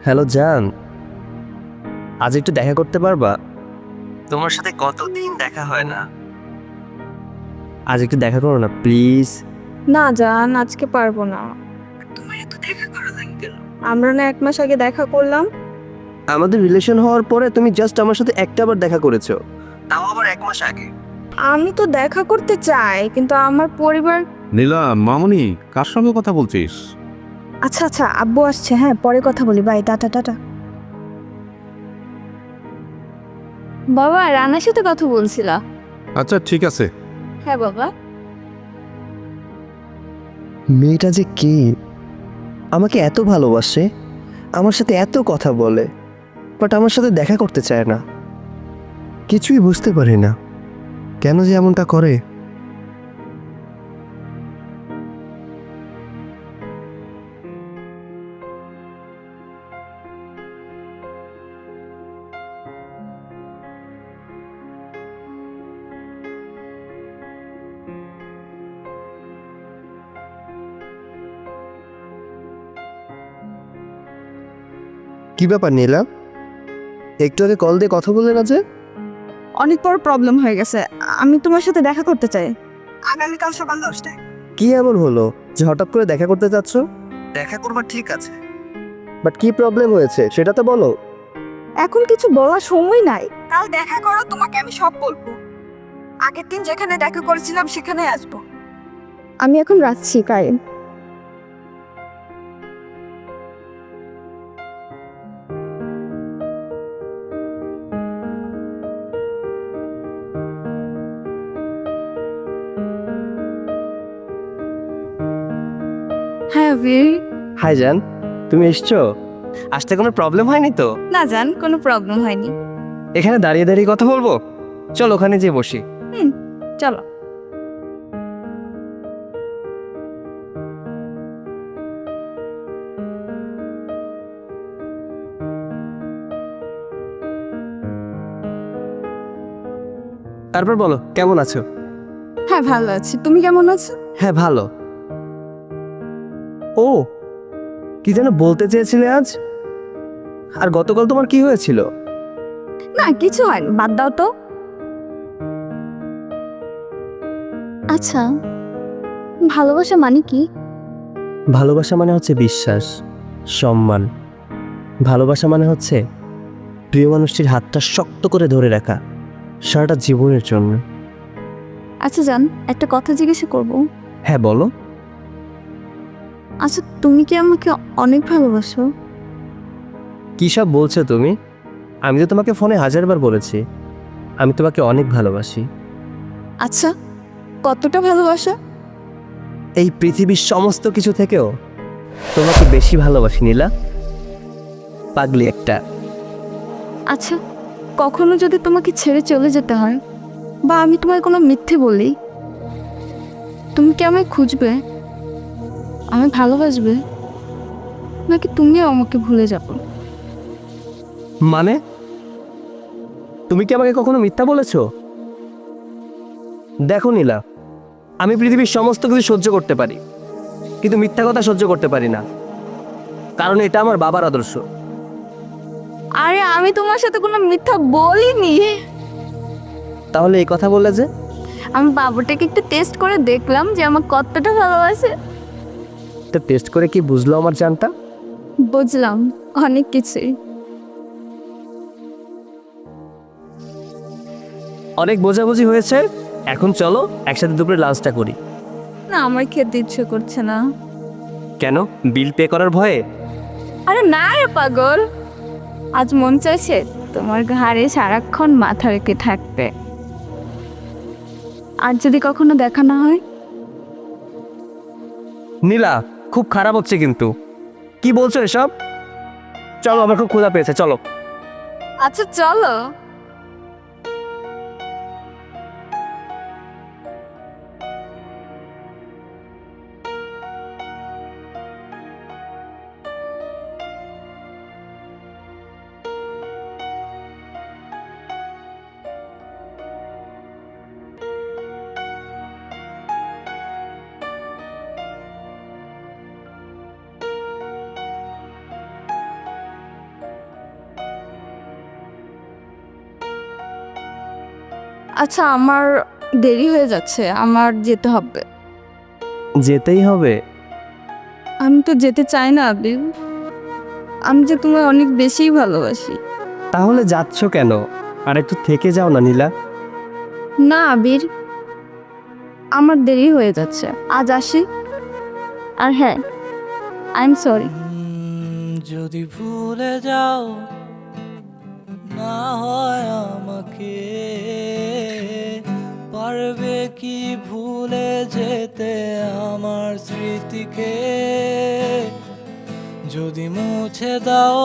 Hello জান, আজ একটু দেখা করতে পারবা? তোমার সাথে কতদিন দেখা হয় না। আজ একটু দেখা করো না প্লিজ। না জান, আজকে পারবো না। আমরা না 1 মাস আগে দেখা করলাম। আমাদের রিলেশন হওয়ার পরে তুমি জাস্ট আমার সাথে একটাবার দেখা করেছো, তাও আবার 1 মাস আগে। আমি তো দেখা করতে চাই, কিন্তু আমার পরিবার। নীলা, মামুনি, কার সঙ্গে কথা বলছিস? আচ্ছা আচ্ছা, আব্বু আসছে, হ্যাঁ পরে কথা বলি, বাই, টাটা টাটা। বাবা, রানার সাথে কথা বলছিলা? আচ্ছা ঠিক আছে। হ্যাঁ বাবা। মেয়েটা যে কে, আমাকে এত ভালোবাসে, আমার সাথে এত কথা বলে, বাট আমার সাথে দেখা করতে চায় না। কিছুই বুঝতে পারি না কেন যে এমনটা করে। কি ব্যাপার নীলা, একটু আগে কল দিয়ে কথা বললে না যে? অনেক বড় প্রবলেম হয়ে গেছে, আমি তোমার সাথে দেখা করতে চাই আগামীকাল সকাল 10টায়। কি এমন হলো যে হঠাৎ করে দেখা করতে যাচ্ছ? দেখা করবার ঠিক আছে, বাট কি প্রবলেম হয়েছে সেটা তো বলো। এখন কিছু বলার সময় নাই, কাল দেখা করো, তোমাকে আমি সব বলবো। আগের দিন যেখানে দেখা করেছিলাম সেখানে আসবো। আমি এখন রাখছি কায়েম। হ্যাঁ বীর। হাই জান, তুমি এসছো? আসতে কোনো প্রবলেম হয়নি তো? না জান, কোনো প্রবলেম হয়নি। এখানে দাঁড়িয়ে দাঁড়িয়ে কথা বলবো? চল ওখানে যেয়ে বসি। চলো। তারপর বলো কেমন আছো? হ্যাঁ ভালো আছি, তুমি কেমন আছো? হ্যাঁ ভালো। ও, কি যেন বলতে চেয়েছিলে আজ? আর গতকাল তোমার কি হয়েছিল? না কিছু হয়নি, বাদ দাও তো। আচ্ছা, ভালোবাসা মানে কি? ভালোবাসা মানে হচ্ছে বিশ্বাস, সম্মান। ভালোবাসা মানে হচ্ছে প্রিয় মানুষটির হাতটা শক্ত করে ধরে রাখা সারাটা জীবনের জন্য। আচ্ছা জান, একটা কথা জিজ্ঞাসা করব। হ্যাঁ বলো। আচ্ছা, তুমি কি আমাকে অনেক ভালোবাসো? কী সব বলছো তুমি? আমি তো তোমাকে ফোনে 1000বার বলেছি আমি তোমাকে অনেক ভালোবাসি। আচ্ছা, কতটা ভালোবাসা? এই পৃথিবীর সমস্ত কিছু থেকেও তোমাকে বেশি ভালোবাসি নীলা, পাগলি একটা। আচ্ছা, কখনো যদি তোমাকে ছেড়ে চলে যেতে হয়, বা আমি তোমায় কোনো মিথ্যে বলি, তুমি কি আমায় খুঁজবে, আমায় ভালোবাসবে, নাকি তুমিও আমাকে ভুলে যাবে? মানে তুমি কি আমাকে কখনো মিথ্যা বলেছো? দেখো নীলা, আমি পৃথিবীর সমস্ত কিছু সহ্য করতে পারি, কিন্তু মিথ্যা কথা সহ্য করতে পারি না, কারণ এটা আমার বাবার আদর্শ। আরে আমি তোমার সাথে কোনো মিথ্যা বলিনি। তাহলে এই কথা বললে যে? আমি বাবুটাকে একটু টেস্ট করে দেখলাম যে আমার কতটা ভালোবাসে। তো টেস্ট করে কি বুঝলো আমার জানটা? বুঝলাম অনেক কিছুই। অনেক বোঝাবুঝি হয়েছে, এখন চলো একসাথে দুপুরে লাঞ্চটা করি। না, আমার খেতে ইচ্ছে করছে না। কেন, বিল পে করার ভয়ে? আরে না রে পাগল, আজ মন চাইছে তোমার ঘাড়ে সারাক্ষণ মাথা রেখে থাকতে। আর যদি কখনো দেখা না হয়? নীলা, খুব খারাপ হচ্ছে কিন্তু। কি বলছো এসব? চলো, আমার খুব ক্ষুধা পেয়েছে, চলো। আচ্ছা চলো। আচ্ছা, আমার দেরি হয়ে যাচ্ছে, আমার যেতে হবে। যেতেই হবে? আমি তো যেতে চাই না আবির। আমি যে তোমায় অনেক বেশিই ভালোবাসি। তাহলে যাচ্ছ কেন? আর একটু থেকে যাও না নীলা। না আবির, আমার দেরি হয়ে যাচ্ছে, আজ আসি। আর হ্যাঁ, আই এম সরি। যদি ভুলে যাও না হয় আমাকে, পারবে কি ভুলে যেতে আমার স্মৃতিকে? যদি মুছে দাও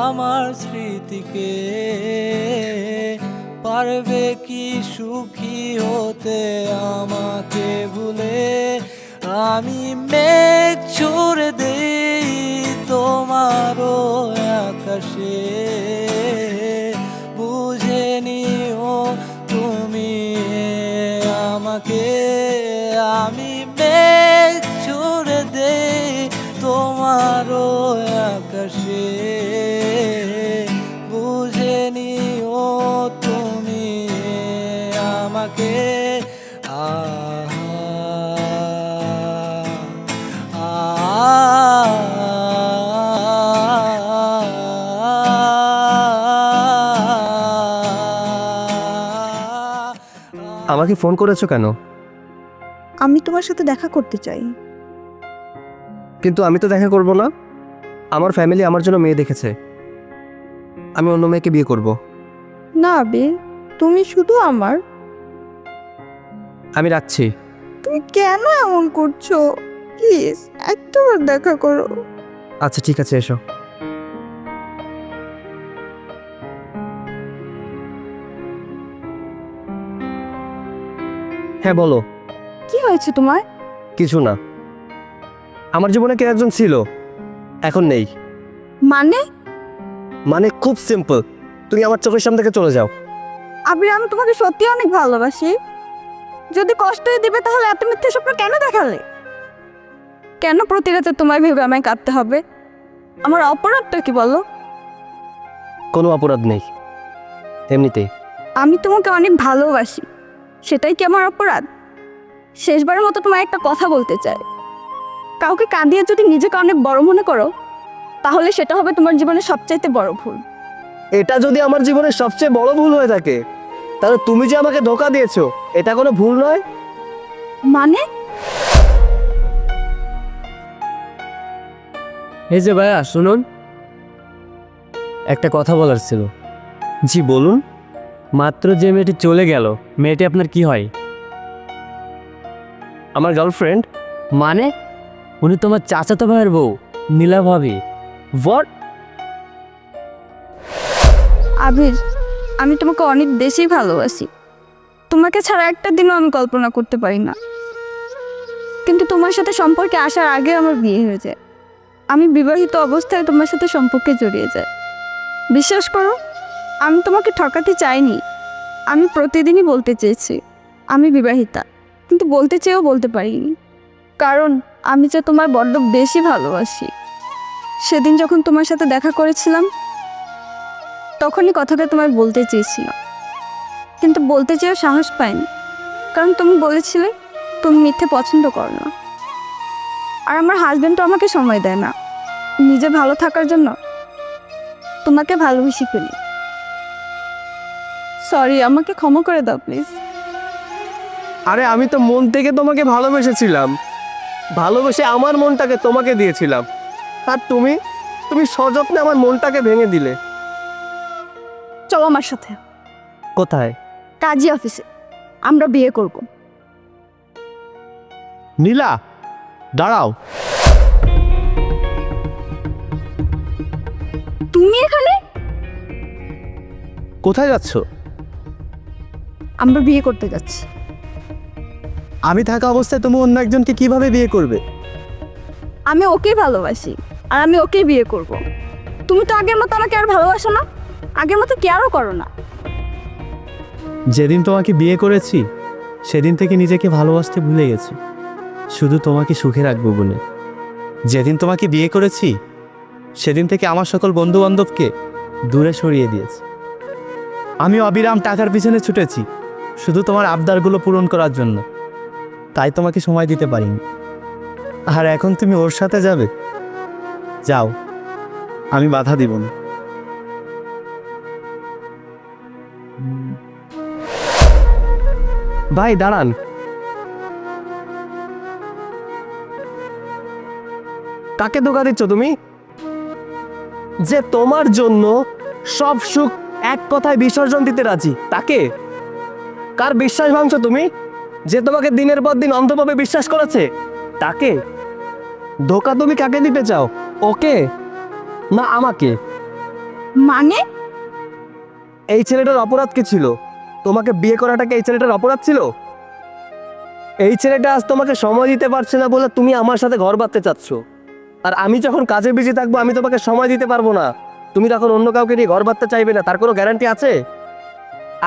আমার স্মৃতিকে, পারবে কি সুখী হতে আমাকে ভুলে? আমি মেঘ ছুড়ে দেই তোমারও আকাশে, বুঝে নিও তুমি আমাকে। আমি মেঘ ছুড়ে দেই তোমারও আকাশে, বুঝে নিও তুমি আমাকে। আমাকে ফোন করেছো কেন? আমি তোমার সাথে দেখা করতে চাই। কিন্তু আমি তো দেখা করব না। আমার ফ্যামিলি আমার জন্য মেয়ে দেখেছে। আমি অন্য মেয়েকে বিয়ে করব। না আবির, তুমি শুধু আমার। আমি রাখছি। তুমি কেন এমন করছো? প্লিজ একটাবার দেখা করো। আচ্ছা ঠিক আছে, এসো। হ্যাঁ বলো। কি হয়েছে তোমার? কিছু না। আমার জীবনে কেউ একজন ছিল, এখন নেই। মানে? মানে খুব সিম্পল, তুমি আমার চোখের সামনে থেকে চলে যাও। আবির, আমি তোমাকে সত্যি অনেক ভালোবাসি। যদি কষ্টই দিবে তাহলে এত মিথ্যে স্বপ্ন কেন দেখালে? কেন প্রতি রাতে তোমায় ভেবে আমায় কাঁদতে হবে? আমার অপরাধটা কি বলো? কোনো অপরাধ নেই, এমনিতেই। আমি তোমাকে অনেক ভালোবাসি, সেটাই কি আমার অপরাধ? শেষবারের মতো তোমায় একটা কথা বলতে চাই। কাউকে কাঁদিয়ে যদি নিজেকে অনেক বড় মনে করো, তাহলে সেটা হবে তোমার জীবনের সবচাইতে বড় ভুল। এটা যদি আমার জীবনের সবচেয়ে বড় ভুল হয়ে থাকে, তাহলে তুমি যে আমাকে ধোঁকা দিয়েছো এটা কোনো ভুল নয়। মানে? এই যে ভাইয়া শুনুন, একটা কথা বলার ছিল। জি বলুন। মাত্র যে মেয়েটি চলে গেল, মেয়েটি আপনার কি হয়? আমার গার্লফ্রেন্ড। মানে? উনি তোমার চাচাতো ভাইয়ের বউ, নীলা ভাবি। হোয়াট? আবির, আমি তোমাকে অনেক বেশি ভালোবাসি। তোমাকে ছাড়া একটা দিনও আমি কল্পনা করতে পারি না। কিন্তু তোমার সাথে সম্পর্কে আসার আগে আমার বিয়ে হয়ে যায়। আমি বিবাহিত অবস্থায় তোমার সাথে সম্পর্কে জড়িয়ে যাই। বিশ্বাস করো, আমি তোমাকে ঠকাতে চাইনি। আমি প্রতিদিনই বলতে চেয়েছি আমি বিবাহিতা, কিন্তু বলতে চেয়েও বলতে পারিনি। কারণ আমি যে তোমার বড্ড বেশি ভালোবাসি। সেদিন যখন তোমার সাথে দেখা করেছিলাম, তখনই কথাটা তোমায় বলতে চেয়েছিলাম, কিন্তু বলতে চেয়েও সাহস পাইনি। কারণ তুমি বলেছিলে তুমি মিথ্যে পছন্দ করো না। আর আমার হাজব্যান্ডও আমাকে সময় দেয় না। নিজে ভালো থাকার জন্য তোমাকে ভালোবেসে ফেলি। সরি, আমাকে ক্ষমা করে দাও প্লিজ। আরে আমি তো মন থেকে তোমাকে ভালোবেসেছিলাম, ভালোবেসে আমার মনটাকে তোমাকে দিয়েছিলাম। আর তুমি তুমি সযত্নে আমার মনটাকে ভেঙে দিলে। চলো আমার সাথে কোথায়? কাজী অফিসে, আমরা বিয়ে করব। নীলা দাঁড়াও। তুমি এখানে? কোথায় যাচ্ছ? আমরা বিয়ে করতে যাচ্ছি। আমি থাকা অবস্থায় তুমি অন্য একজনকে কিভাবে বিয়ে করবে? আমি ওকেই ভালোবাসি, আর আমি ওকেই বিয়ে করব। তুমি তো আগের মতো আমাকে আর ভালোবাসো না, আগের মতো কেয়ারও করো না। যেদিন তোমাকে বিয়ে করেছি সেদিন থেকে নিজেকে ভালোবাসতে ভুলে গেছি, শুধু তোমাকে সুখে রাখবো বলে। যেদিন তোমাকে বিয়ে করেছি সেদিন থেকে আমার সকল বন্ধু বান্ধবকে দূরে সরিয়ে দিয়েছি। আমি অবিরাম টাকার পিছনে ছুটেছি শুধু তোমার আবদারগুলো পূরণ করার জন্য, তাই তোমাকে সময় দিতে পারিনি। আর এখন তুমি ওর সাথে যাবে? যাও, আমি বাধা দিব না। ভাই দাঁড়ান। কাকে ধোকা দিচ্ছ তুমি? যে তোমার জন্য সব সুখ এক কথায় বিসর্জন দিতে রাজি, তাকে? কার বিশ্বাস ভাঙছো তুমি? যে তোমাকে দিনের পর দিন অন্ধভাবে বিশ্বাস করেছে, তাকে? ধোকা তুমি কাকে দিতে চাও, ওকে না আমাকে? মানে? এই ছেলেটার অপরাধ কি ছিল? তোমাকে বিয়ে করাটাকে এই ছেলেটার অপরাধ ছিল? এই ছেলেটা আজ তোমাকে সময় দিতে পারছে না বলে তুমি আমার সাথে ঘর বাঁধতে চাচ্ছ, আর আমি যখন কাজে বিজি থাকবো আমি তোমাকে সময় দিতে পারবো না, তুমি তখন অন্য কাউকে নিয়ে ঘর বাঁধতে চাইবে না, তার কোনো গ্যারান্টি আছে?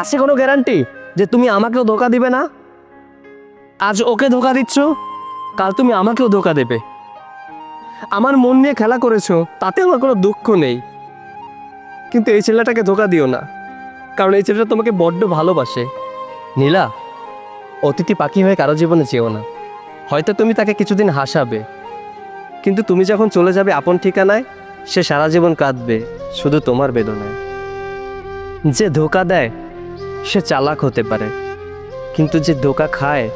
আছে কোনো গ্যারান্টি যে তুমি আমাকেও ধোকা দিবে না? আজ ওকে ধোকা দিচ্ছ, কাল তুমি আমাকেও ধোকা দেবে। আমার মন নিয়ে খেলা করেছো, তাতে আমার কোনো দুঃখ নেই, কিন্তু এই ছেলেটাকে ধোকা দিও না, কারণ এই ছেলেটা তোমাকে বড্ড ভালোবাসে। নীলা, অতিথি পাখি হয়ে কারো জীবনে যেও না। হয়তো তুমি তাকে কিছুদিন হাসাবে, কিন্তু তুমি যখন চলে যাবে আপন ঠিকানায়, সে সারা জীবন কাঁদবে শুধু তোমার বেদনায়। যে ধোকা দেয় সে চালাক হতে পারে, কিন্তু যে ধোকা খায়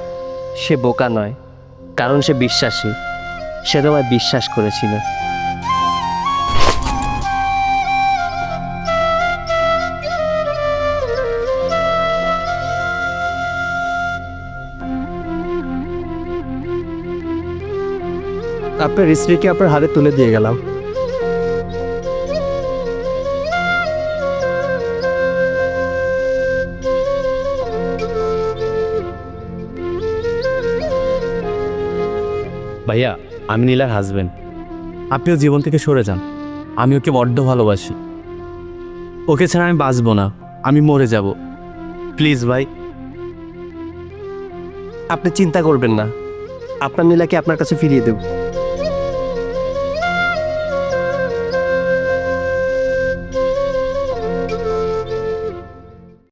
সে বোকা নয়, কারণ সে বিশ্বাসী। সে তোমায় বিশ্বাস করেছিল। আপনার স্ত্রীকে আপনার হাতে তুলে দিয়ে গেলাম। ভাইয়া, আমি নীলার হাজবেন্ড। আপনিও জীবন থেকে সরে যান। আমি ওকে বড্ড ভালোবাসি। ওকে ছাড়া আমি বাঁচবো না, আমি মরে যাব। প্লিজ ভাই। আপনি চিন্তা করবেন না, আপনার নীলাকে আপনার কাছে ফিরিয়ে দেব।